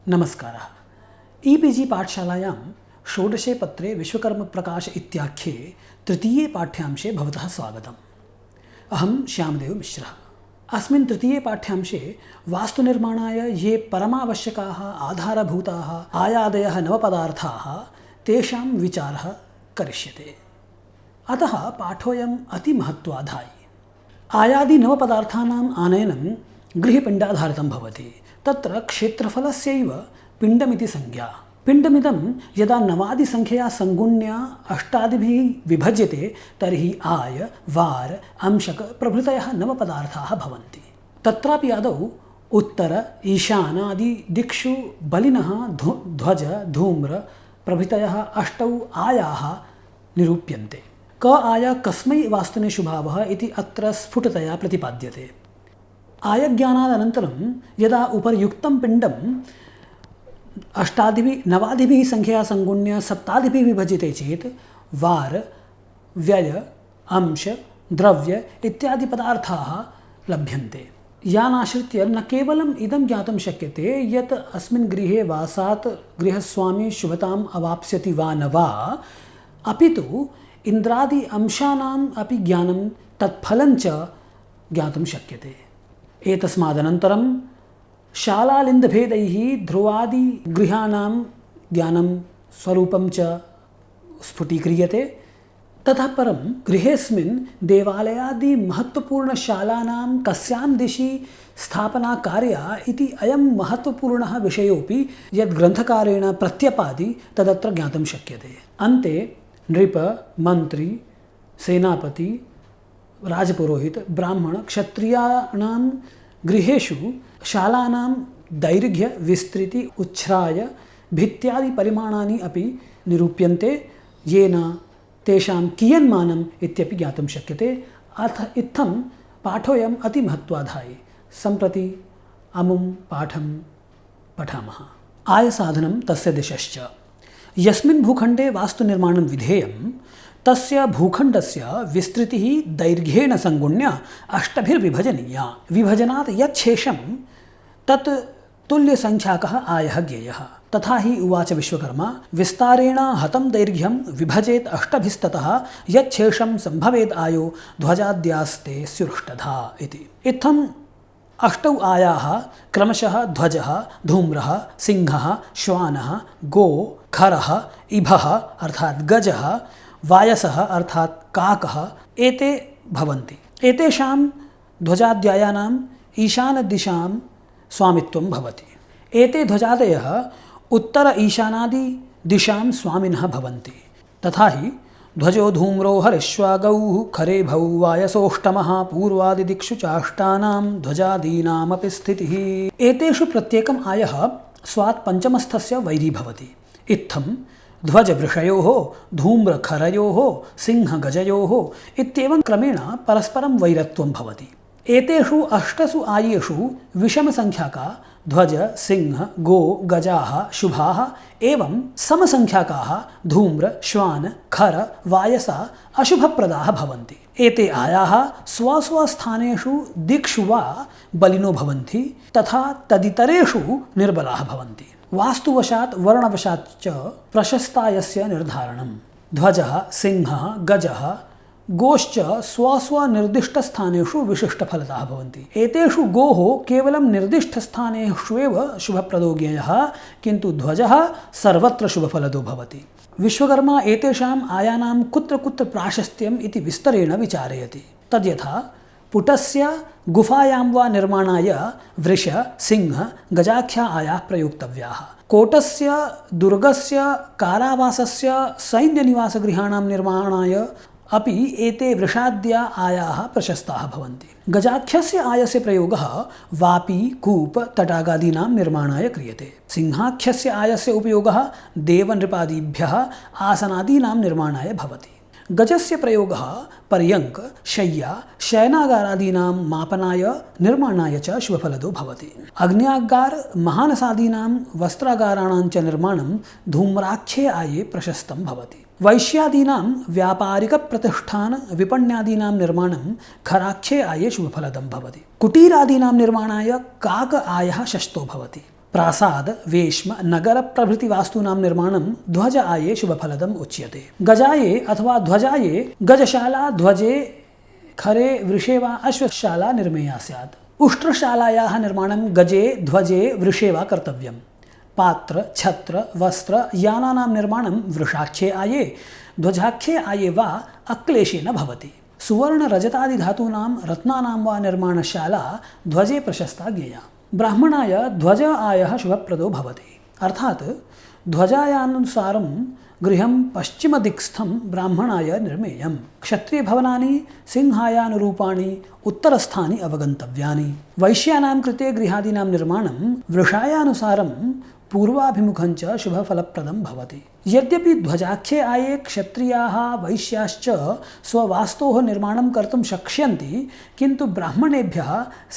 नमस्कारः। ईपीजी पाठशालायां षोडशे पत्रे विश्वकर्मप्रकाश इत्याख्ये तृतीये पाठ्यांशे भवतः स्वागतम्। अहं श्यामदेव मिश्रः। अस्मिन् तृतीये पाठ्यांशे वास्तुनिर्माणाय ये परमावश्यकाः आधारभूताः आयादयः नवपदार्थाः तेषां विचारः करिष्यते। अतः पाठोऽयम् अतिमहत्वाधायी। आयादि नवपदार्थानाम् आनयनं गृहपिण्डाधारितं भवति। तत्र क्षेत्रफलस्यैव पिण्डमिति संज्ञा। पिण्डमिदं यदा नवादिसंख्यया संगुण्य अष्टादिभिः विभज्यते तर्हि आय, वार, अंशक प्रभृतयः नवपदार्थाः भवन्ति। तत्रापि आदौ उत्तर, ईशानादि दिक्षु बलिनः ध्वज, धूम्र प्रभृतयः अष्टौ आयाः निरूप्यन्ते। क आय कस्मै वास्तुने शुभावः इति अत्र स्फुटतया प्रतिपाद्यते। आयज्ञानादनन्तरं यदा उपर्युक्तं पिण्डम् अष्टादिभिः नवादिभिः संख्यया संगुण्य सप्तादिभिः विभज्यते चेत् वार, व्यय, अंश, द्रव्य इत्यादि पदार्थाः लभ्यन्ते। यानाश्रित्य न केवलम् इदं ज्ञातुं शक्यते यत् अस्मिन् गृहे वासात् गृहस्वामी शुभताम् अवाप्स्यति वा न वा, अपि तु इन्द्रादि अंशानाम् अपि ज्ञानं तत्फलं च ज्ञातुं शक्यते। एतस्मादनन्तरं शालालिन्दभेदैः ध्रुवादिगृहाणां ज्ञानं स्वरूपं च स्फुटीक्रियते। ततः परं गृहेऽस्मिन् देवालयादि महत्त्वपूर्णशालानां कस्यां दिशि स्थापना कार्या इति अयं महत्त्वपूर्णः विषयोऽपि यद्ग्रन्थकारेण प्रत्यपादि तदत्र ज्ञातुं शक्यते। अन्ते नृप, मन्त्री, सेनापति, राजपुरोहित, ब्राह्मण, क्षत्रियाणां गृहेषु शालानां दैर्घ्य, विस्तृति, उच्छ्राय, भित्त्यादि परिमाणानि अपि निरूप्यन्ते, येन तेषां कियन्मानम् इत्यपि ज्ञातुं शक्यते। अथ इत्थं पाठोऽयम् अतिमहत्वाधायी। सम्प्रति अमुं पाठं पठामः। आयसाधनं तस्य दिशश्च। यस्मिन् भूखण्डे वास्तुनिर्माणं विधेयं तस्य भूखण्डस्य विस्तृतिः दैर्घ्येण संगुण्य अष्टभिर्विभजनीया। विभजनात् यच्छेषं तत् तुल्यसंख्याकः आयः ज्ञेयः। तथा हि उवाच विश्वकर्मा, विस्तारेण हतं दैर्घ्यं विभजेत् अष्टभिस्ततः यच्छेषं सम्भवेद् आयो ध्वजाद्यास्ते स्युरष्टधा इति। इत्थम् अष्टौ आयाः क्रमशः ध्वजः, धूम्रः, सिंहः, श्वानः, गो, खरः, इभः अर्थात् गजः, वायसः अर्थात् काकः एते भवन्ति। एतेषां ध्वजाद्यायानाम् ईशानदिशां स्वामित्वं भवति। एते ध्वजादयः उत्तर ईशानादि दिशां स्वामिनः भवन्ति। तथा हि ध्वजो धूम्रो हरिश्वागौः खरेभौ वायसोष्टमः पूर्वादिदिक्षु चाष्टानां ध्वजादीनामपि स्थितिः। एतेषु प्रत्येकम् आयः स्वात् पञ्चमस्थस्य वैरी भवति। इत्थं ध्वजवृषयोः, धूम्रखरयोः, सिंहगजयोः इत्येवं क्रमेण परस्परं वैरत्वं भवति। एतेषु अष्टसु आयेषु विषमसंख्याका ध्वज, सिंह, गो, गजाः शुभाः एवं समसंख्याकाः धूम्र, श्वान, खर, वायसा अशुभप्रदाः भवन्ति। एते आयाः स्वस्वस्थानेषु दिक्षु वा बलिनो भवन्ति तथा तदितरेषु निर्बलाः भवन्ति। वास्तुवशात् वर्णवशात् च प्रशस्तायस्य निर्धारणम्। ध्वजः, सिंहः, गजः, गोश्च स्वस्वनिर्दिष्टस्थानेषु विशिष्टफलताः भवन्ति। एतेषु गोः केवलं निर्दिष्टस्थानेषु एव शुभप्रदो ज्ञेयः, किन्तु ध्वजः सर्वत्र शुभफलदो भवति। विश्वकर्मा एतेषाम् आयानां कुत्र कुत्र प्राशस्त्यम् इति विस्तरेण विचारयति। तद्यथा पुटस्य गुफायां वा निर्माणाय वृष, सिंह, गजाख्या आयाः प्रयोक्तव्याः। कोटस्य, दुर्गस्य, कारावासस्य, सैन्यनिवासगृहाणां निर्माणाय अपि एते वृषाद्या आयाः प्रशस्ताः भवन्ति। गजाख्यस्य आयस्य प्रयोगः वापी, कूप, तटागादीनां निर्माणाय क्रियते। सिंहाख्यस्य आयस्य उपयोगः देवनृपादिभ्यः आसनादीनां निर्माणाय भवति। गजस्य प्रयोगः पर्यङ्क, शय्या, शयनागारादीनां मापनाय निर्माणाय च शुभफलदो भवति। अग्न्यागार, महानसादीनां वस्त्रागाराणां च निर्माणं धूम्राख्ये आये प्रशस्तं भवति। वैश्यादीनां व्यापारिकप्रतिष्ठान विपण्यादीनां निर्माणं खराख्ये आये शुभफलदं भवति। कुटीरादीनां निर्माणाय काक आयः षष्ठो भवति। प्रासाद वेश्म नगर प्रभृति वास्तूनां निर्माणं ध्वज आये शुभफलदम् उच्यते। गजाये अथवा ध्वजाये गजशाला ध्वजे खरे वृषे वा अश्वशाला निर्मेया स्यात्। उष्ट्रशालायाः निर्माणं गजे ध्वजे वृषे वा कर्तव्यम्। पात्र छत्र वस्त्र यानानां निर्माणं वृषाख्ये आये ध्वजाख्ये आये वा अक्लेशेन भवति। सुवर्ण रजतादि धातूनां रत्नानां वा निर्माणशाला ध्वजे प्रशस्ता ज्ञेया। ब्राह्मणाय ध्वज आयः शुभप्रदो भवति। अर्थात् ध्वजायानुसारं गृहं पश्चिमदिक्स्थं ब्राह्मणाय निर्मेयम्। क्षत्रियभवनानि सिंहायानुरूपाणि उत्तरस्थानि अवगन्तव्यानि। वैश्यानां कृते गृहादीनां निर्माणं वृषायानुसारं पूर्वाभिमुखञ्च शुभफलप्रदं भवति। यद्यपि ध्वजाख्ये आये क्षत्रियाः वैश्याश्च स्ववास्तोः निर्माणं कर्तुं शक्ष्यन्ति, किन्तु ब्राह्मणेभ्यः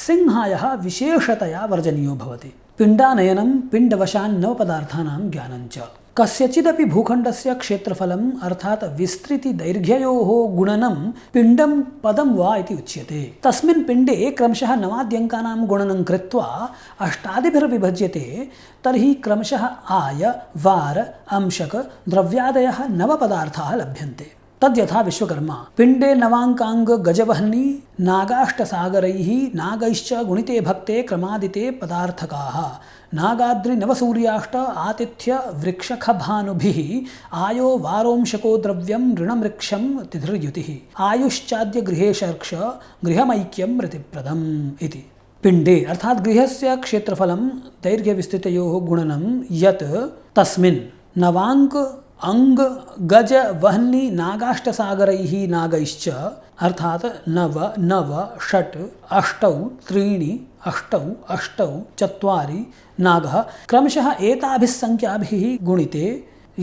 सिंहायः विशेषतया वर्जनीयो भवति। पिण्डानयनं पिण्डवशान्नवपदार्थानां ज्ञानञ्च। कस्यचिदपि भूखण्डस्य क्षेत्रफलम् अर्थात् विस्तृतिदैर्घ्ययोः गुणनं पिण्डं पदं वा इति उच्यते। तस्मिन् पिण्डे क्रमशः नवाद्यङ्कानां गुणनं कृत्वा अष्टादिभिर्विभज्यते तर्हि क्रमशः आय वार अंशक द्रव्यादयः नवपदार्थाः लभ्यन्ते। तद्यथा विश्वकर्मा पिण्डे नवाङ्काङ्ग गजवह्नि नागाष्टसागरैः नागैश्च गुणिते भक्ते क्रमादिते पदार्थकाः नागाद्रि नवसूर्याष्ट आतिथ्य वृक्षखभानुभिः आयो वारोंशको द्रव्यं ऋणमृक्षं तिथिर्युतिः आयुश्चाद्य गृहेशर्क्ष गृहमैक्यं रतिप्रदम् इति। पिण्डे अर्थात् गृहस्य क्षेत्रफलं दैर्घ्यविस्तृतयोः गुणनं यत् तस्मिन् नवाङ्क अंग गज वह्नि नागाष्टसागरैः नागैश्च अर्थात् नव नव षट् अष्टौ त्रीणि अष्टौ अष्टौ चत्वारि नागः क्रमशः एताभिः संख्याभिः गुणिते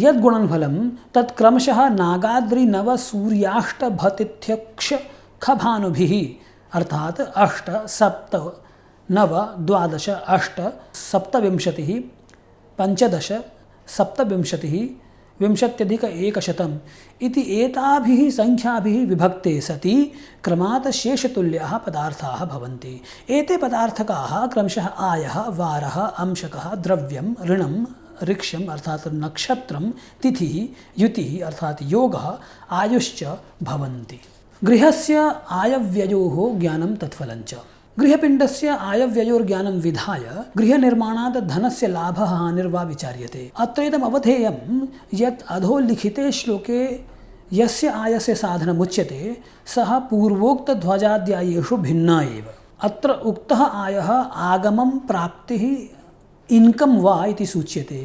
यद्गुणनफलं तत् क्रमशः नागाद्रि नव सूर्याष्टभतिथ्यक्ष खभानुभिः अर्थात् अष्ट सप्त नव द्वादश अष्ट सप्तविंशतिः पंचदश सप्तविंशतिः विंशत्यधिक एकशतम् इति एताभिः संख्याभिः विभक्ते सति क्रमात् शेषतुल्याः पदार्थाः भवन्ति। एते पदार्थकाः क्रमशः आयः वारः अंशकः द्रव्यं ऋणं ऋक्षम् अर्थात् नक्षत्रं तिथिः युतिः अर्थात् योगः आयुश्च भवन्ति। गृहस्य आयव्ययोः ज्ञानं तत्फलञ्च। गृहपिण्डस्य आयव्ययोर्ज्ञानं विधाय गृहनिर्माणात् धनस्य लाभः हानिर्वा विचार्यते। अत्रेदम् अवधेयं यत् अधोलिखिते श्लोके यस्य आयस्य साधनमुच्यते सः पूर्वोक्तध्वजाद्यायेषु भिन्ना एव। अत्र उक्तः आयः आगमं प्राप्तिः इन्कम् वा इति सूच्यते।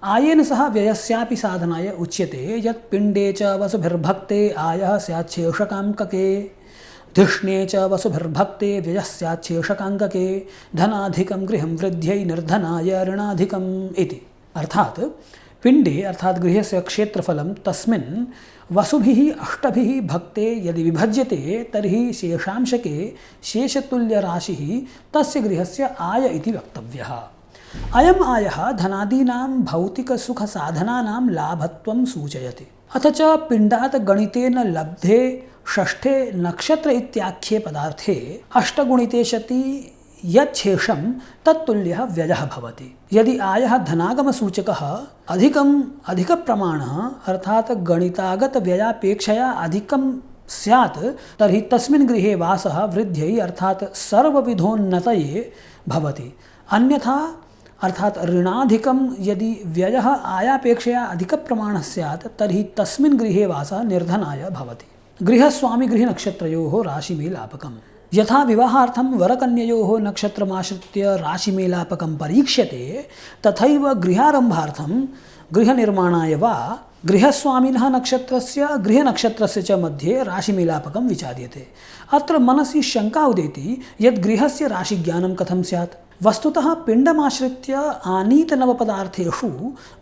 आयेन सह व्ययस्यापि साधनाय उच्यते यत् पिण्डे च वसुभिर्भक्ते आयः स्याच्छेषकाङ्कके धिष्णे च वसुभिर्भक्ते व्ययः स्याच्छेषकाङ्कके धनाधिकं गृहं वृद्ध्यै निर्धनाय ऋणाधिकम् इति। अर्थात् पिण्डे अर्थात् गृहस्य क्षेत्रफलं तस्मिन् वसुभिः अष्टभिः भक्ते यदि विभज्यते तर्हि शेषांशके शेषतुल्यराशिः तस्य गृहस्य आय इति वक्तव्यः। अयम् आयः धनादीनां भौतिकसुखसाधनानां लाभत्वं सूचयति। अथ च पिण्डात् गणितेन लब्धे षष्ठे नक्षत्र इत्याख्ये पदार्थे अष्टगुणिते सति यच्छेषं तत्तुल्यः व्ययः भवति। यदि आयः धनागमसूचकः अधिकप्रमाणः अर्थात् गणितागत व्ययापेक्षया अधिकं स्यात् तर्हि तस्मिन् गृहे वासः वृद्ध्यै अर्थात् सर्वविधोन्नतये भवति। अन्यथा अर्थात् ऋणाधिकं यदि व्ययः आयापेक्षया अधिकप्रमाणः स्यात् तर्हि तस्मिन् गृहे वासः निर्धनाय भवति। गृहस्वामी गृहनक्षत्रयोः राशिमेलापकम्। यथा विवाहार्थं वरकन्ययोः नक्षत्रमाश्रित्य राशिमेलापकं परीक्ष्यते तथैव गृहारम्भार्थं गृहनिर्माणाय वा गृहस्वामिनः नक्षत्रस्य गृहनक्षत्रस्य च मध्ये राशिमेलापकं विचार्यते। अत्र मनसि शङ्का उदेति यत् गृहस्य राशिज्ञानं कथं स्यात्। वस्तुतः पिण्डमाश्रित्य आनीतनवपदार्थेषु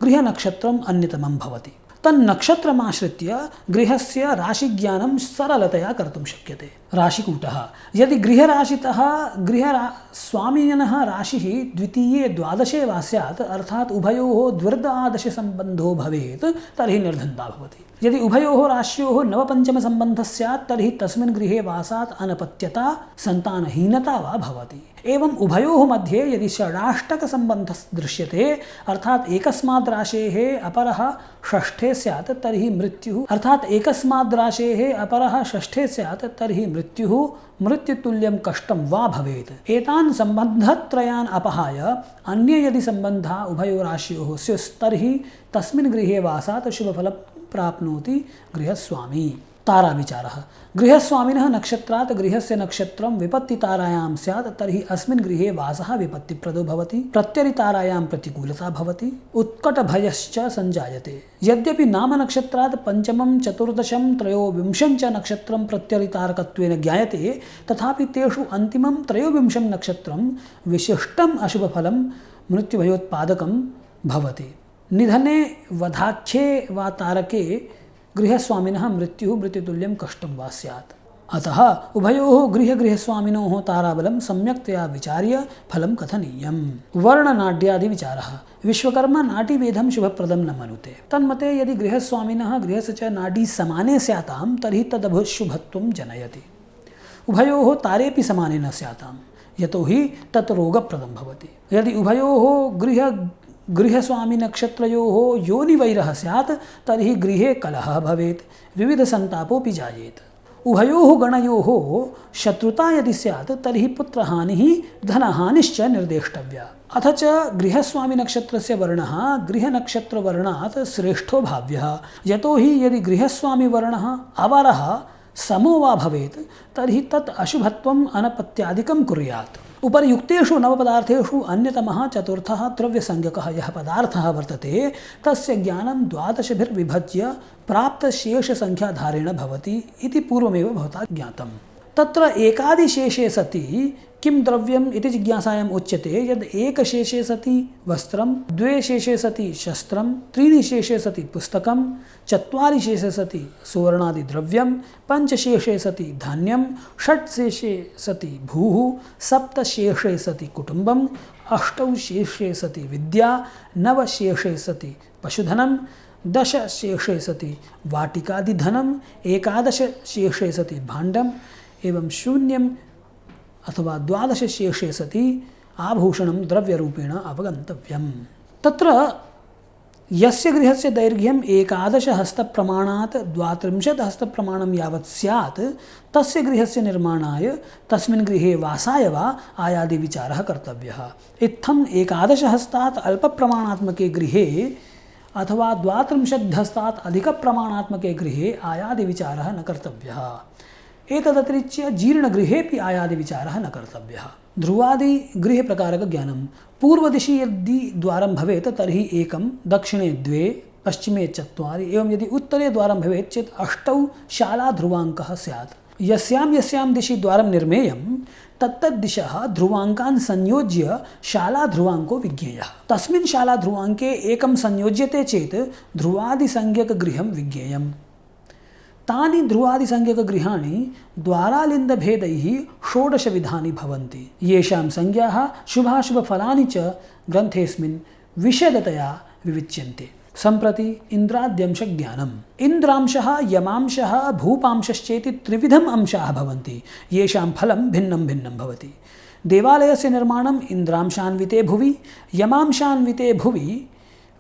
गृहनक्षत्रम् अन्यतमं भवति। तन्नक्षत्रमाश्रित्य गृहस्य राशिज्ञानं सरलतया कर्तुं शक्यते। राशिकूटः यदि गृहराशितः गृहस्वामिनः राशिः द्वितीये द्वादशे वा स्यात् अर्थात् उभयोः द्विर्द्वादशसम्बन्धो भवेत् तर्हि निर्धनता भवति। यदि उभयोः राश्योः नवपञ्चमसम्बन्धः स्यात् तर्हि तस्मिन् गृहे वासात् अनपत्यता सन्तानहीनता वा भवति। एवं उभयोः मध्ये यदि षडाष्टकसम्बन्धः दृश्यते अर्थात् एकस्माद् राशेः अपरः षष्ठे स्यात् तर्हि मृत्युः अर्थात् एकस्माद् राशेः अपरः षष्ठे स्यात् तर्हि मृत्युः मृत्युतुल्यं कष्टं वा भवेत्। एतान् सम्बन्धत्रयान् अपहाय अन्ये यदि सम्बन्धः उभयोराशयोः स्युस्तर्हि तस्मिन् गृहे वासात् शुभफलं प्राप्नोति गृहस्वामी। ताराविचारः। गृहस्वामिनः नक्षत्रात् गृहस्य नक्षत्रं विपत्तितारायां स्यात् तर्हि अस्मिन् गृहे वासः विपत्तिप्रदो भवति। प्रत्यरितारायां प्रतिकूलता भवति। उत्कटभयश्च सञ्जायते। यद्यपि नामनक्षत्रात् पञ्चमं चतुर्दशं त्रयोविंशं च नक्षत्रं प्रत्यरितारकत्वेन ज्ञायते तथापि तेषु अन्तिमं त्रयोविंशं नक्षत्रं विशिष्टम् अशुभफलं मृत्युभयोत्पादकं भवति। निधने वधाख्ये वा तारके गृहस्वामिनः मृत्युः मृत्युतुल्यं कष्टं वा स्यात्। अतः उभयोः गृहस्वामिनोः ताराबलं सम्यक्तया विचार्य फलं कथनीयम्। वर्णनाड्यादिविचारः। विश्वकर्मा नाडीवेदं शुभप्रदं न मनुते। तन्मते यदि गृहस्वामिनः गृहस्य च नाडी समाने स्यातां तर्हि तदभुशुभत्वं जनयति। उभयोः तारेपि समाने न स्यातां यतोहि तत् रोगप्रदं भवति। यदि उभयोः गृहस्वामी नक्षत्रयोः योनिवैरः स्यात् तर्हि गृहे कलहः भवेत् विविधसन्तापोऽपि जायेत। उभयोः गणयोः शत्रुता यदि स्यात् तर्हि पुत्रहानिः धनहानिश्च निर्देष्टव्या। अथ च गृहस्वामी नक्षत्रस्य वर्णः गृहनक्षत्रवर्णात् श्रेष्ठो भाव्यः यतोहि यदि गृहस्वामी वर्णः अवरः समो वा भवेत् तर्हि तत् अशुभत्वम् अनपत्यादिकं कुर्यात्। उपर्युक्तेषु नवपदार्थेषु अन्यतमः चतुर्थः द्रव्यसंज्ञकः यः पदार्थः वर्तते तस्य ज्ञानं द्वादशभिर्विभज्य प्राप्तशेषसंख्याधारेण भवति इति पूर्वमेव भवता ज्ञातम्। तत्र एकादिशेषे सति किं द्रव्यम् इति जिज्ञासायाम् उच्यते यद् एकशेषे सति वस्त्रं, द्वे शेषे सति शस्त्रं, त्रीणि शेषे सति पुस्तकं, चत्वारि शेषे सति सुवर्णादिद्रव्यं, पञ्चशेषे सति धान्यं, षट् शेषे सति भूः, सप्त शेषे सति कुटुम्बम्, अष्टौ शेषे सति विद्या, नव शेषे सति पशुधनं, दश शेषे सति वाटिकादिधनम्, एकादश शेषे सति भाण्डम् एवं शून्यम् अथवा द्वादश शेषे सति आभूषणं द्रव्यरूपेण अवगन्तव्यम्। तत्र यस्य गृहस्य दैर्घ्यम् 11 हस्तप्रमाणात् 32 हस्तप्रमाणं यावत् स्यात् तस्य गृहस्य निर्माणाय तस्मिन् गृहे वासाय वा आयादिविचारः कर्तव्यः। इत्थम् 11 हस्तात् अल्पप्रमाणात्मके गृहे अथवा 32 हस्तात् अधिकप्रमाणात्मके गृहे आयादिविचारः न कर्तव्यः। एतदतिरिच्य जीर्णगृहेपि आयादिविचारः न कर्तव्यः। ध्रुवादिगृहप्रकारकज्ञानं। पूर्वदिशि यदि द्वारं भवेत् तर्हि एकं, दक्षिणे 2, पश्चिमे 4 एवं यदि उत्तरे द्वारं भवेत् चेत् 8 शालाध्रुवाङ्कः स्यात्। यस्यां दिशि द्वारं निर्मेयं तत्तद्दिशः ध्रुवाङ्कान् संयोज्य शालाध्रुवाङ्को विज्ञेयः। तस्मिन् शालाध्रुवाङ्के एकं संयोज्यते चेत् ध्रुवादिसंज्ञकगृहं विज्ञेयम्। तानि ध्रुवादिसंज्ञकगृहाणि द्वारालिन्दभेदैः 16 विधानि भवन्ति। येषां संज्ञाः शुभाशुभफलानि च ग्रन्थेऽस्मिन् विशदतया विविच्यन्ते। सम्प्रति इन्द्राद्यंशज्ञानम्। इन्द्रांशः, यमांशः, भूपांशश्चेति त्रिविधम् अंशाः भवन्ति येषां फलं भिन्नं भिन्नं भवति। देवालयस्य निर्माणम् इन्द्रांशान्विते भुवि, यमांशान्विते भुवि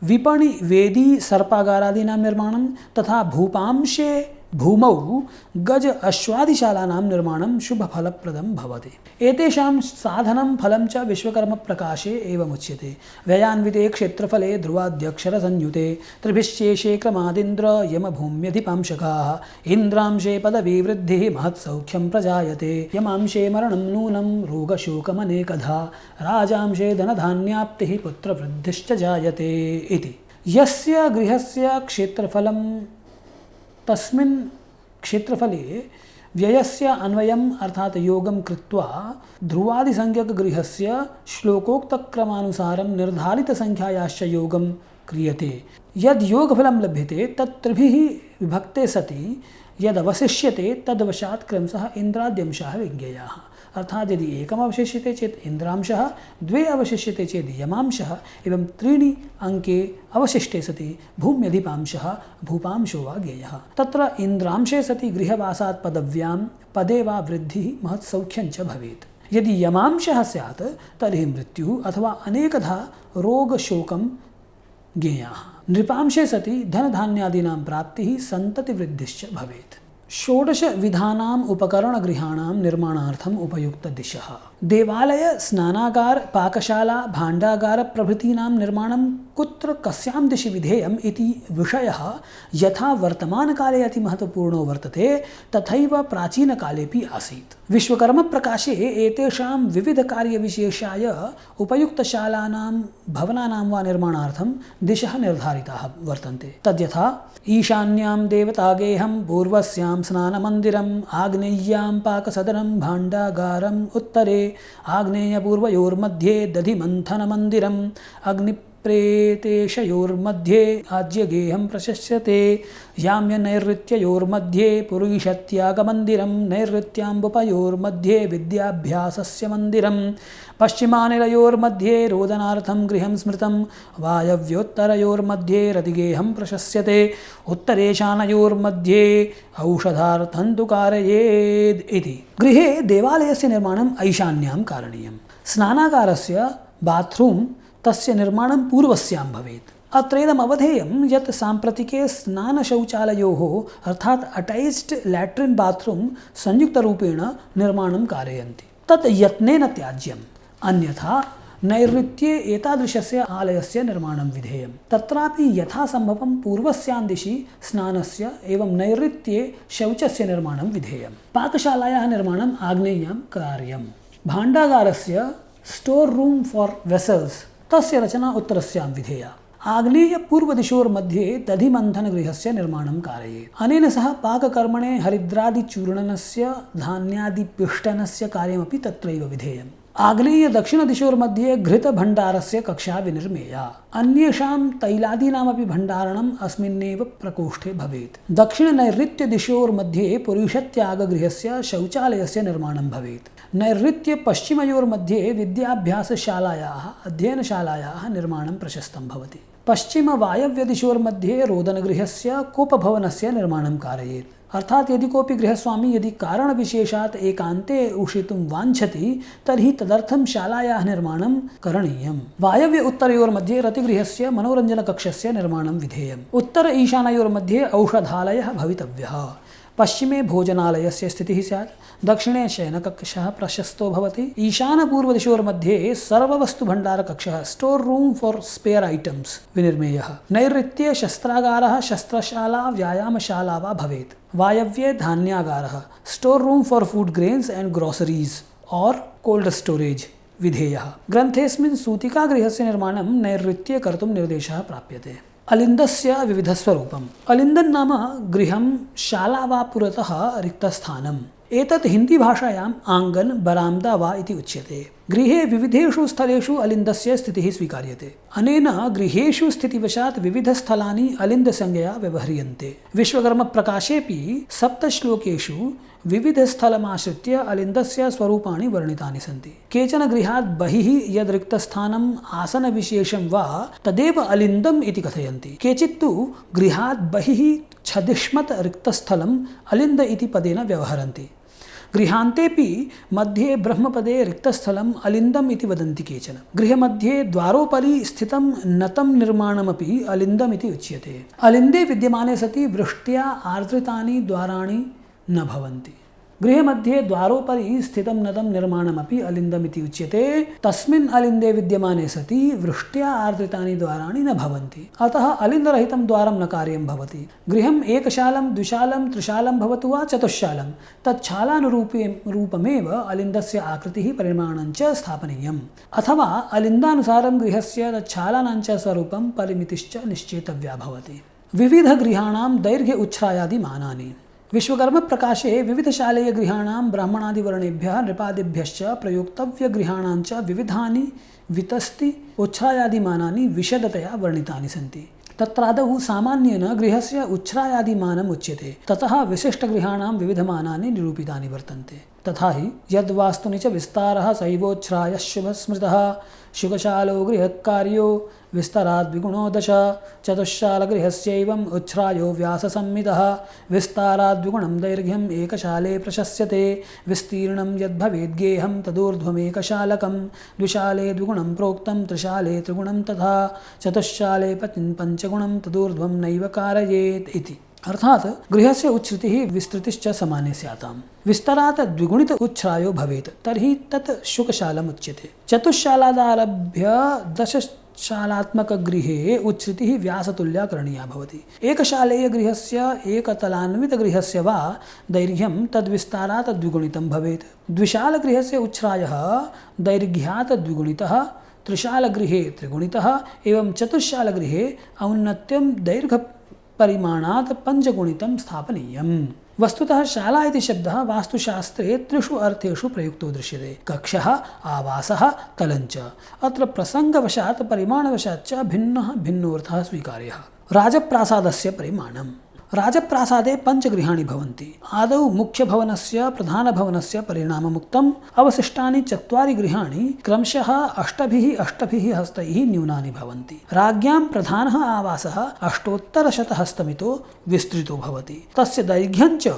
विपणि वेदी सर्पागारादीनां निर्माणं तथा भूपांशे भूमौ गज अश्वादिशालानां निर्माणं शुभफलप्रदं भवति। एतेषां साधनं फलं च विश्वकर्मप्रकाशे एवमुच्यते। व्ययान्विते क्षेत्रफले ध्रुवाद्यक्षरसंयुते त्रिभिश्चेषे क्रमादिन्द्र यमभूम्यधिपांशकाः। इन्द्रांशे पदवीवृद्धिः महत्सौख्यं प्रजायते, यमांशे मरणं नूनं रोगशोकमनेकधा, राजांशे धनधान्याप्तिः पुत्रवृद्धिश्च जायते इति। यस्य गृहस्य क्षेत्रफलं तस्मिन् क्षेत्रफले व्ययस्य अन्वयम् अर्थात योगं कृत्वा ध्रुवादिसंज्ञकगृहस्य श्लोकोक्तक्रमानुसारं निर्धारितसंख्यायाश्च योगं क्रियते। यद् योगफलं लभ्यते तत् त्रिभिः विभक्ते सति यदवशिष्यते तदवशात् क्रमशः इन्द्राद्यंशाः विज्ञेयाः। अर्थात यदि एकम् अवशिष्यते चेत् इन्द्रांशः, 2 अवशिष्यते चेत् यमांशः एवं 3 अंके अवशिष्टे सति भूम्यधिपांशः भूपांशो वा ज्ञेयः। तत्र इन्द्रांशे सति गृहवासात् पदव्यां पदे वा वृद्धिः महत्सौख्यं च भवेत्। यदि यमांशः स्यात् तर्हि मृत्युः अथवा अनेकधा रोगशोकं ज्ञेयाः। नृपांशे सति धनधान्यादीनां प्राप्तिः सन्ततिवृद्धिश्च भवेत्। षोडश विधानाम् उपकरणगृहाणां निर्माणार्थम् उपयुक्तदिशः। देवालय, स्नानागार, पाकशाला, भाण्डागार प्रभृतीनां निर्माणं कुत्र कस्यां दिशि विधेयम् इति विषयः यथा वर्तमानकाले अति महत्वपूर्णो वर्तते तथैव प्राचीनकालेपि आसीत्। विश्वकर्मप्रकाशे एतेषां विविधकार्यविशेषाय उपयुक्तशालानां भवनानां वा निर्माणार्थं दिशः निर्धारिताः वर्तन्ते। तद्यथा ईशान्यां देवतागेहं, पूर्वस्यां स्नानमन्दिरम्, आग्नेय्यां पाकसदनं, भाण्डागारम्, उत्तरे आग्नेयपूर्वयोर्मध्ये दधिमन्थनमन्दिरम्, अग्निप्रेतेशयोर्मध्ये आज्यगेहं प्रशस्यते। याम्यनैऋत्ययोर्मध्ये पुरुषत्यागमन्दिरं, नैऋत्याम्बुपयोर्मध्ये विद्याभ्यासस्य मन्दिरं, पश्चिमानिलयोर्मध्ये रोदनार्थं गृहं स्मृतं, वायव्योत्तरयोर्मध्ये रतिगेहं प्रशस्यते, उत्तरेशानयोर्मध्ये औषधार्थं तु कारयेत् इति। गृहे देवालयस्य निर्माणम् ऐशान्यां कारणीयम्। स्नानागारस्य बाथरूम् तस्य निर्माणं पूर्वस्यां भवेत्। अत्रेदम् अवधेयं यत् साम्प्रतिके स्नानशौचालयोः अर्थात् अटैच्ड् लेट्रिन् बाथरूम् संयुक्तरूपेण निर्माणं कारयन्ति। तत् यत्नेन त्याज्यम्। अन्यथा नैऋत्ये एतादृशस्य आलयस्य निर्माणं विधेयं। तत्रापि यथासम्भवं पूर्वस्यां दिशि स्नानस्य एवं नैऋत्ये शौचस्य निर्माणं विधेयम्। पाकशालायाः निर्माणम् आग्नेय्यां कार्यम्। भाण्डागारस्य स्टोर् रूम् फार् वेसल्स् तस्य रचना उत्तरस्यां विधेया। आग्नेयपूर्वदिशोर्मध्ये दधिमन्थनगृहस्य निर्माणं कारयेत्। अनेन सह पाककर्मणे हरिद्रादिचूर्णनस्य धान्यादिपिष्टनस्य कार्यमपि तत्रैव विधेयम्। आग्नेयदक्षिणदिशोर्मध्ये घृतभण्डारस्य कक्षा विनिर्मेया। अन्येषां तैलादीनामपि भण्डारणम् अस्मिन्नेव प्रकोष्ठे भवेत्। दक्षिणनैऋत्यदिशोर्मध्ये पुरुषत्यागगृहस्य शौचालयस्य निर्माणं भवेत्। नैऋत्यपश्चिमयोर्मध्ये विद्याभ्यासशालायाः अध्ययनशालायाः निर्माणं प्रशस्तं भवति। पश्चिमवायव्यदिशोर्मध्ये रोदनगृहस्य कूपभवनस्य निर्माणं कारयेत्। अर्थात् यदि कोऽपि गृहस्वामी यदि कारणविशेषात् एकान्ते उषितुं वाञ्छति तर्हि तदर्थं शालायाः निर्माणं करणीयम्। वायव्य उत्तरयोर्मध्ये रतिगृहस्य मनोरञ्जनकक्षस्य निर्माणं विधेयम्। उत्तर ईशानयोर्मध्ये औषधालयः भवितव्यः। पश्चिमे भोजनालयस्य स्थितिः स्यात्। दक्षिणे शयनकक्षः प्रशस्तो भवति। ईशानपूर्वदिशोर्मध्ये सर्ववस्तुभण्डारकक्षः store room for spare items विनिर्मेयः। नैऋत्ये शस्त्रागारः, शस्त्रशाला, व्यायामशाला वा भवेत्। वायव्ये धान्यागारः store room for food grains and groceries or cold storage विधेयः। ग्रन्थेऽस्मिन् सूतिकागृहस्य निर्माणं नैऋत्ये कर्तुं निर्देशः प्राप्यते। अलिन्दस्य विविधस्वरूपम्। अलिन्दन् नाम गृहं, शाला वा पुरतः रिक्तस्थानम्। एतत् हिन्दीभाषायाम् आङ्गन्, बरामदा वा इति उच्यते। गृहे विविधेषु स्थलेषु अलिन्दस्य स्थितिः स्वीकार्यते। अनेन गृहेषु स्थितिवशात् विविधस्थलानि अलिन्दसंज्ञया व्यवह्रियन्ते। विश्वकर्मप्रकाशेऽपि 7 श्लोकेषु विविधस्थलमाश्रित्य अलिन्दस्य स्वरूपाणि वर्णितानि सन्ति। केचन गृहात् बहिः यद् रिक्तस्थानम् आसनविशेषं वा तदेव अलिन्दम् इति कथयन्ति। केचित्तु गृहात् बहिः छदिष्मत् रिक्तस्थलम् अलिन्द इति पदेन व्यवहरन्ति। गृहान्तेऽपि मध्ये ब्रह्मपदे रिक्तस्थलम् अलिन्दम् इति वदन्ति केचन। गृहमध्ये द्वारोपरि स्थितं नतं निर्माणमपि अलिन्दम् इति उच्यते। अलिन्दे विद्यमाने सति वृष्ट्या आर्द्रितानि द्वाराणि न भवन्ति। गृहमध्ये द्वारोपरि स्थितं नतं निर्माणमपि अलिन्दम् इति उच्यते। तस्मिन् अलिन्दे विद्यमाने सति वृष्ट्या आर्द्रितानि द्वाराणि न भवन्ति। अतः अलिन्दरहितं द्वारं न कार्यं भवति। गृहम् एकशालं, द्विशालं, त्रिशालं भवतु वा चतुश्शालं तच्छालानुरूपमेव अलिन्दस्य आकृतिः, परिमाणं च स्थापनीयम्। अथवा अलिन्दानुसारं गृहस्य तच्छालानां च स्वरूपं, परिमितिश्च निश्चेतव्या भवति। विविधगृहाणां दैर्घ्य उच्छ्रायादिमानानि। विश्वकर्मप्रकाशे विविधशालेयगृहाणां ब्राह्मणादिवर्णेभ्यः नृपादिभ्यश्च प्रयोक्तव्यगृहाणां च विविधानि वितस्ति उच्छ्रायादिमानानि विशदतया वर्णितानि सन्ति। तत्रादौ सामान्येन गृहस्य उच्छ्रायादिमानम् उच्यते। ततः विशिष्टगृहाणां विविधमानानि निरूपितानि वर्तन्ते। तथा हि यद्वास्तुनि च विस्तारः सैवोच्छ्रायः शुभस्मृतः शुकशालो गृहकार्यो विस्तराद्विगुणो दश चतुश्शालगृहस्यैवम् उच्छ्रायो व्याससंमितः विस्ताराद्विगुणं दैर्घ्यम् एकशाले प्रशस्यते विस्तीर्णं यद्भवेद्गेहं तदूर्ध्वमेकशालकं द्विशाले द्विगुणं प्रोक्तं त्रिशाले त्रिगुणं तथा चतुश्शाले पञ्चगुणं तदूर्ध्वं नैव कारयेत् इति। अर्थात गृहस्य उच्छ्रुतिः विस्तृतिश्च समाने स्याताम्। विस्तरात् द्विगुणित उच्छ्रायो भवेत् तर्हि तत् शुकशालम् उच्यते। चतुश्शालादारभ्य दशशालात्मकगृहे उच्छ्रुतिः व्यासतुल्या करणीया भवति। एकशालेयगृहस्य एकतलान्वितगृहस्य वा दैर्घ्यं तद्विस्तारात् द्विगुणितं भवेत्। द्विशालगृहस्य उच्छ्रायः दैर्घ्यात् द्विगुणितः, त्रिशालगृहे त्रिगुणितः एवं चतुश्शालगृहे औन्नत्यं दैर्घ्यपरिमाणात् पञ्चगुणितं स्थापनीयम्। वस्तुतः शाला इति शब्दः वास्तुशास्त्रे त्रिषु अर्थेषु प्रयुक्तो दृश्यते। कक्षः, आवासः, तलञ्च। अत्र प्रसङ्गवशात् परिमाणवशात् च भिन्नोऽर्थः स्वीकार्यः। राजप्रासादस्य परिमाणम्। राजप्रासादे पञ्चगृहाणि भवन्ति। आदौ मुख्यभवनस्य प्रधानभवनस्य परिणाममुक्तम्। अवशिष्टानि 4 गृहाणि क्रमशः अष्टभिः हस्तैः न्यूनानि भवन्ति। राज्ञां प्रधानः आवासः 800 हस्तमितो विस्तृतो भवति। तस्य दैर्घ्यं च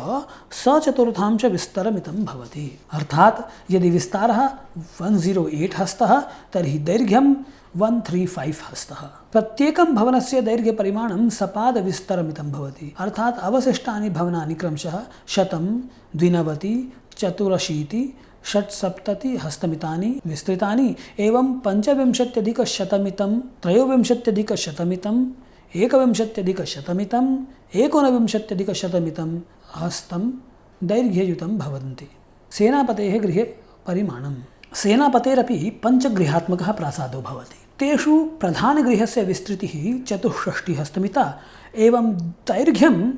1/4 विस्तरमितं भवति। अर्थात् यदि विस्तारः 108 हस्तः तर्हि दैर्घ्यं 135 हस्तः। प्रत्येकं भवनस्य दैर्घ्यपरिमाणं सपादविस्तरमितं भवति। अर्थात् अवशिष्टानि भवनानि क्रमशः 100, 92, 84, 670 हस्तमितानि विस्तृतानि एवं 25,100मितं, 23,100मितं, 21,100मितं, 19,100मितं हस्तं दैर्घ्ययुतं भवन्ति। सेनापतेः गृहे परिमाणम्। सेनापतेरपि 5 गृहात्मकः प्रासादो भवति। तेषु प्रधानगृहस्य विस्तृतिः 64 हस्तमिता एवं दैर्घ्यं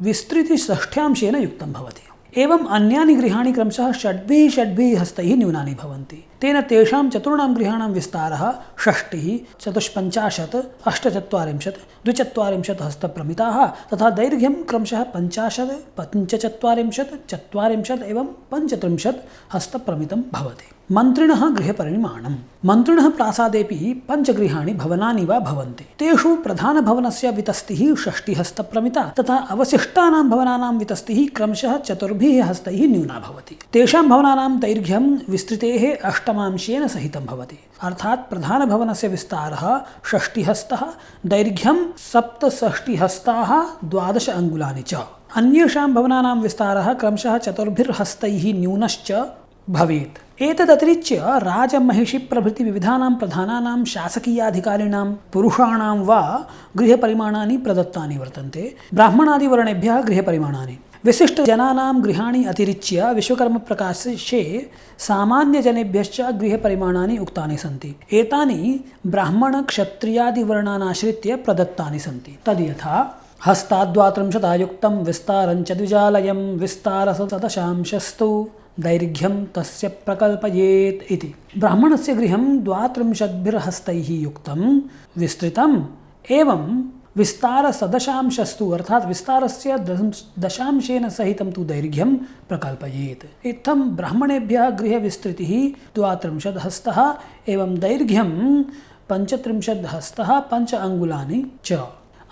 विस्तृतिषष्ठ्यांशेन युक्तं भवति। एवं अन्यानि गृहाणि क्रमशः 6 हस्तैः न्यूनानि भवन्ति। तेन तेषां 4 गृहाणां विस्तारः 6, 54, 48, 42 हस्तप्रमिताः तथा दैर्घ्यं क्रमशः 50, 45, 40 एवं 35 हस्तप्रमितं भवति। मन्त्रिणः गृहपरिमाणम्। मन्त्रिणः प्रासादेपि 5 गृहाणि भवनानि वा भवन्ति। तेषु प्रधानभवनस्य वितस्तिः 60 हस्तप्रमिता तथा अवशिष्टानां भवनानां वितस्तिः क्रमशः 4 हस्तैः न्यूना भवति। तेषां भवनानां दैर्घ्यं विस्तृतेः अष्टमांशेन सहितं भवति। अर्थात् प्रधानभवनस्य विस्तारः 60 हस्तः, दैर्घ्यं 67 हस्ताः 12 अङ्गुलानि च। अन्येषां भवनानां विस्तारः क्रमशः 4 हस्तैः न्यूनश्च भवेत्। एतदतिरिच्य राजमहिषी प्रभृति विविधानां प्रधानानां शासकीयाधिकारिणां पुरुषाणां वा गृहपरिमाणानि प्रदत्तानि वर्तन्ते। ब्राह्मणादिवर्णेभ्यः गृहपरिमाणानि। विशिष्टजनानां गृहाणि अतिरिच्य विश्वकर्मप्रकाशे सामान्यजनेभ्यश्च गृहपरिमाणानि उक्तानि सन्ति। एतानि ब्राह्मणक्षत्रियादिवर्णानाश्रित्य प्रदत्तानि सन्ति। तद्यथा हस्ताद्वात्रिंशदायुक्तं विस्तारञ्च द्विजालयं विस्तारसदशांशस्तु दैर्घ्यं तस्य प्रकल्पयेत् इति। ब्राह्मणस्य गृहं 32 हस्तैः युक्तं विस्तृतम् एवं विस्तारसदशांशस्तु अर्थात् विस्तारस्य दशांशेन सहितं तु दैर्घ्यं प्रकल्पयेत्। इत्थं ब्राह्मणेभ्यः गृहविस्तृतिः 32 हस्तः एवं दैर्घ्यं 35 हस्तः 5 अङ्गुलानि च।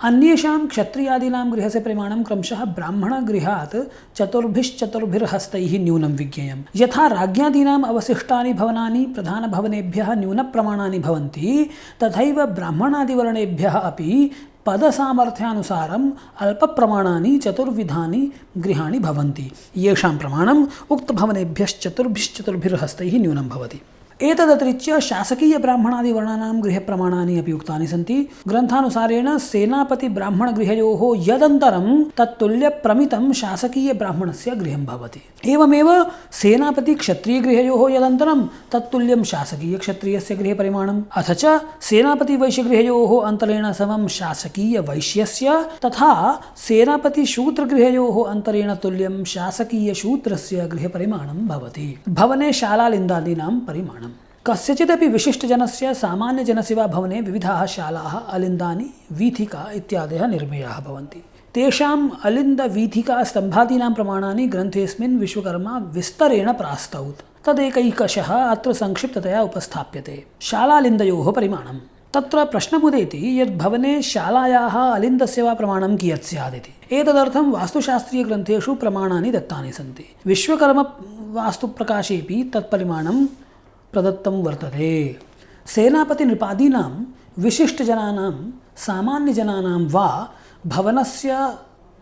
अन्येषां क्षत्रियादीनां गृहस्य परिमाणं क्रमशः ब्राह्मणगृहात् 4 हस्तैः न्यूनं विज्ञेयम्। यथा राज्ञादीनाम् अवशिष्टानि भवनानि प्रधानभवनेभ्यः न्यूनप्रमाणानि भवन्ति तथैव ब्राह्मणादिवर्णेभ्यः अपि पदसामर्थ्यानुसारम् अल्पप्रमाणानि 4 गृहाणि भवन्ति। येषां प्रमाणम् उक्तभवनेभ्यश्च 4 हस्तैः न्यूनं भवति। एतदतिरिच्य शासकीयब्राह्मणादिवर्णानां गृहप्रमाणानि अपि उक्तानि सन्ति। ग्रन्थानुसारेण सेनापतिब्राह्मणगृहयोः यदन्तरं तत्तुल्यप्रमितं शासकीयब्राह्मणस्य गृहं भवति। एवमेव सेनापतिक्षत्रियगृहयोः यदन्तरं तत्तुल्यं शासकीयक्षत्रियस्य गृहपरिमाणम्। अथ च सेनापतिवैश्यगृहयोः अन्तरेण समं शासकीयवैश्यस्य तथा सेनापतिशूद्रगृहयोः अन्तरेण तुल्यं शासकीयशूद्रस्य गृहपरिमाणं भवति। भवने शालालिन्दादीनां परिमाणम्। कस्यचिदपि विशिष्टजनस्य सामान्यजनस्य वा भवने विविधाः शालाः, अलिन्दानि, वीथिका इत्यादयः निर्मेयाः भवन्ति। तेषाम् अलिन्दवीथिका स्तम्भादीनां प्रमाणानि ग्रन्थेऽस्मिन् विश्वकर्मा विस्तरेण प्रास्तौत्। तदेकैकशः अत्र संक्षिप्ततया उपस्थाप्यते। शालालिन्दयोः परिमाणं। तत्र प्रश्नमुदेति यत् भवने शालायाः अलिन्दस्य वा प्रमाणं कियत् स्यादिति। एतदर्थं वास्तुशास्त्रीयग्रन्थेषु प्रमाणानि दत्तानि सन्ति। विश्वकर्मवास्तुप्रकाशेऽपि तत्परिमाणं प्रदत्तं वर्तते। सेनापतिनृपादीनां विशिष्टजनानां सामान्यजनानां वा भवनस्य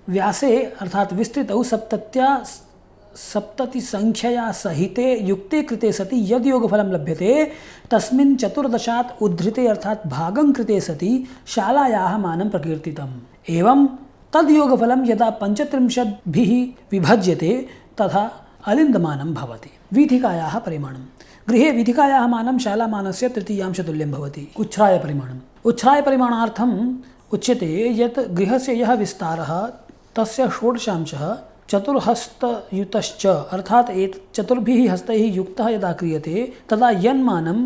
व्यासे अर्थात् विस्तृतौ सप्ततिसङ्ख्यया सहिते युक्ते कृते सति यद् योगफलं लभ्यते तस्मिन् चतुर्दशात् उद्धृते अर्थात् भागं कृते सति शालायाः मानं प्रकीर्तितम्। एवं तद् योगफलं यदा 35 विभज्यते तथा अलिन्दमानं भवति। वीथिकायाः परिमाणं। गृहे वीथिकायाः मानं शालामानस्य तृतीयांशतुल्यं भवति। उच्छ्रायपरिमाणम्। उच्छ्रायपरिमाणार्थम् उच्यते यत् गृहस्य यः विस्तारः तस्य षोडशांशः चतुर्हस्तयुतश्च अर्थात् चतुर्भिः हस्तैः युक्तः यदा क्रियते तदा यन्मानं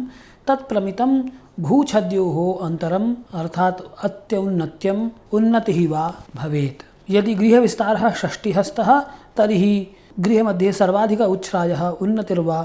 तत्प्रमितं भूछद्योः अन्तरम् अर्थात् अत्यौन्नत्यम् उन्नतिः वा भवेत्। यदि गृहविस्तारः षष्टिहस्तः तर्हि गृहमध्ये सर्वाधिक उच्छ्रायः उन्नतिर्वा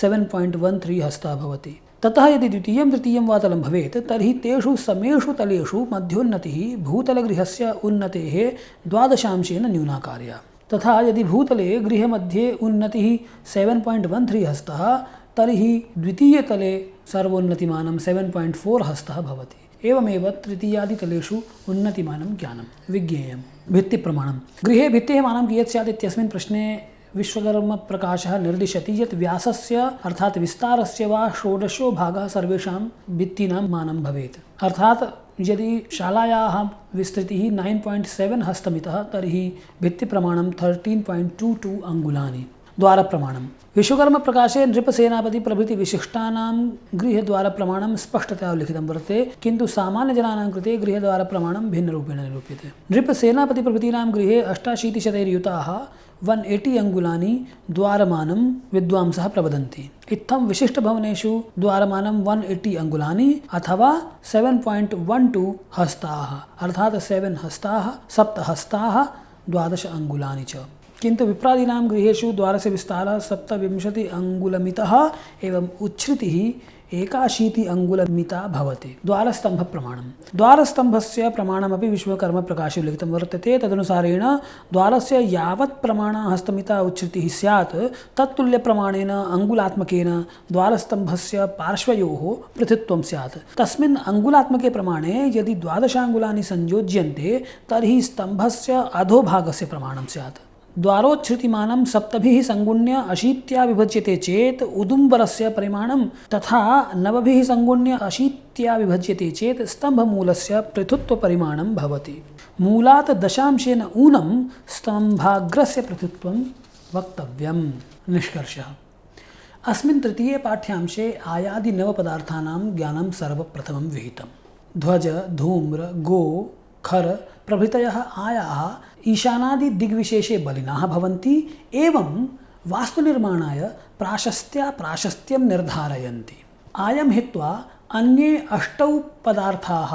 7.13 हस्तः भवति। ततः यदि द्वितीयं तृतीयं वा तलं भवेत् तर्हि तेषु समेषु तलेषु मध्योन्नतिः भूतलगृहस्य उन्नतेः 12 न्यूना कार्या। तथा यदि भूतले गृहमध्ये उन्नतिः 7.13 हस्तः तर्हि द्वितीयतले सर्वोन्नतिमानं 7.4 हस्तः भवति। एवमेव तृतीयादितलेषु उन्नतिमानं ज्ञानं विज्ञेयं। भित्तिप्रमाणं। गृहे भित्तेः मानं कियत् स्यात् इत्यस्मिन् प्रश्ने विश्वकर्मप्रकाशः निर्दिशति यत् व्यासस्य अर्थात् विस्तारस्य वा षोडशो भागः सर्वेषां भित्तीनां मानं भवेत्। अर्थात् यदि शालायाः विस्तृतिः 9.7 हस्तमितः तर्हि भित्तिप्रमाणं 13.22 अङ्गुलानि। द्वारप्रमाणं। विश्वकर्मप्रकाशे नृपसेनापतिप्रभृति विशिष्टानां गृहद्वारप्रमाणं स्पष्टतया उल्लिखितं वर्तते, किन्तु सामान्यजनानां कृते गृहद्वारप्रमाणं भिन्नरूपेण निरूप्यते। नृपसेनापतिप्रभृतीनां गृहे 88 शतैर्युताः 180 अङ्गुलानि द्वारमानं विद्वांसः प्रवदन्ति। इत्थं विशिष्टभवनेषु द्वारमानं 180 अङ्गुलानि अथवा 7.12 हस्ताः अर्थात् 7 हस्ताः 7 हस्ताः 12 अङ्गुलानि च। किन्तु विप्रादीनां गृहेषु द्वारस्य विस्तारः 27 अङ्गुलमितः एवं उच्छ्रितिः 81 अङ्गुलमिता भवति। द्वारस्तम्भप्रमाणं। द्वारस्तम्भस्य प्रमाणमपि विश्वकर्मप्रकाशे उल्लिखितं वर्तते। तदनुसारेण द्वारस्य यावत् प्रमाणहस्तमिता उच्छ्रितिः स्यात् तत्तुल्यप्रमाणेन अङ्गुलात्मकेन द्वारस्तम्भस्य पार्श्वयोः पृथक्त्वं स्यात्। तस्मिन् अङ्गुलात्मके प्रमाणे यदि 12 अङ्गुलानि संयोज्यन्ते तर्हि स्तम्भस्य अधोभागस्य प्रमाणं स्यात्। द्वारोच्छ्रितिमानं 7 संगुण्य 80 विभज्यते चेत् उदुम्बरस्य परिमाणं तथा 9 संगुण्य 80 विभज्यते चेत् स्तम्भमूलस्य पृथुत्वपरिमाणं भवति। मूलात् दशांशेन ऊनं स्तम्भाग्रस्य पृथुत्वं वक्तव्यम्। निष्कर्षः। अस्मिन् तृतीये पाठ्यांशे आयादि नवपदार्थानां ज्ञानं सर्वप्रथमं विहितं। ध्वज, धूम्र, गो, खर प्रभृतयः आयाः ईशानादिदिग्विशेषे बलिनाः भवन्ति एवं वास्तुनिर्माणाय प्राशस्त्यं निर्धारयन्ति। आयं हित्वा अन्ये 8 पदार्थाः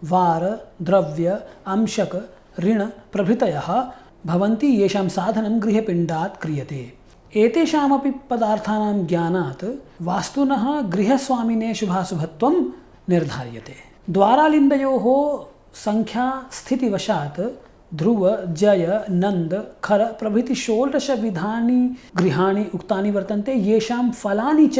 वार, द्रव्य, अंशक, ऋण प्रभृतयः भवन्ति येषां साधनं गृहपिण्डात् क्रियते। एतेषामपि पदार्थानां ज्ञानात् वास्तुनः गृहस्वामिने शुभाशुभत्वं निर्धार्यते। द्वारालिन्दयोः संख्या स्थितिवशात् ध्रुव, जय, नंद, खर प्रभृति 16 विधानि गृहाणि उक्तानि वर्तन्ते येषां फलानि च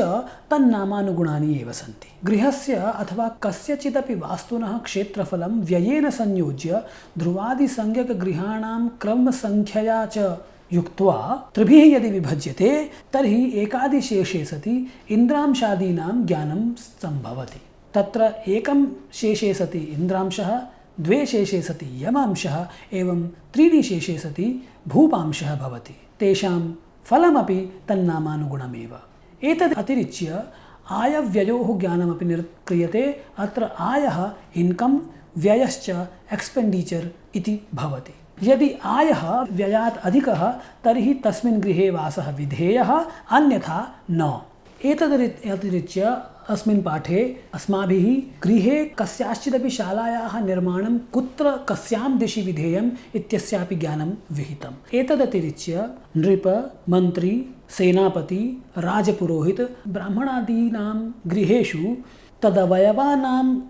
तन्नामानुगुणानि एव सन्ति। गृहस्य अथवा कस्यचिदपि वास्तुनः क्षेत्रफलं व्ययेन संयोज्य ध्रुवादिसंज्ञकगृहाणां क्रमसंख्यया च युक्त्वा त्रिभिः यदि विभज्यते तर्हि एकादिशेषे सति इन्द्रांशादीनां ज्ञानं सम्भवति। तत्र एकं शेषे सति इन्द्रांशः, 2 शेषे सति यमांशः एवं 3 शेषे सति भूपांशः भवति। तेषां फलमपि तन्नामानुगुणमेव। एतद् अतिरिच्य आयव्ययोः ज्ञानमपि क्रियते। अत्र आयः इन्कम्, व्ययश्च एक्स्पेण्डिचर् इति भवति। यदि आयः व्ययात् अधिकः तर्हि तस्मिन् गृहे वासः विधेयः, अन्यथा न। एतदतिरिच्य अस्मिन् पाठे अस्माभिः गृहे कस्याश्चिदपि शालायाः निर्माणं कुत्र कस्यां दिशि विधेयम् इत्यस्यापि ज्ञानं विहितम्। एतदतिरिच्य नृप, मन्त्री, सेनापति, राजपुरोहित ब्राह्मणादीनां गृहेषु तदवयवानां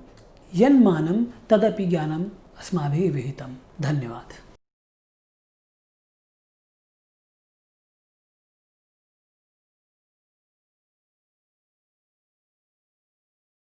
यन्मानं तदपि ज्ञानम् अस्माभिः विहितं। धन्यवादः।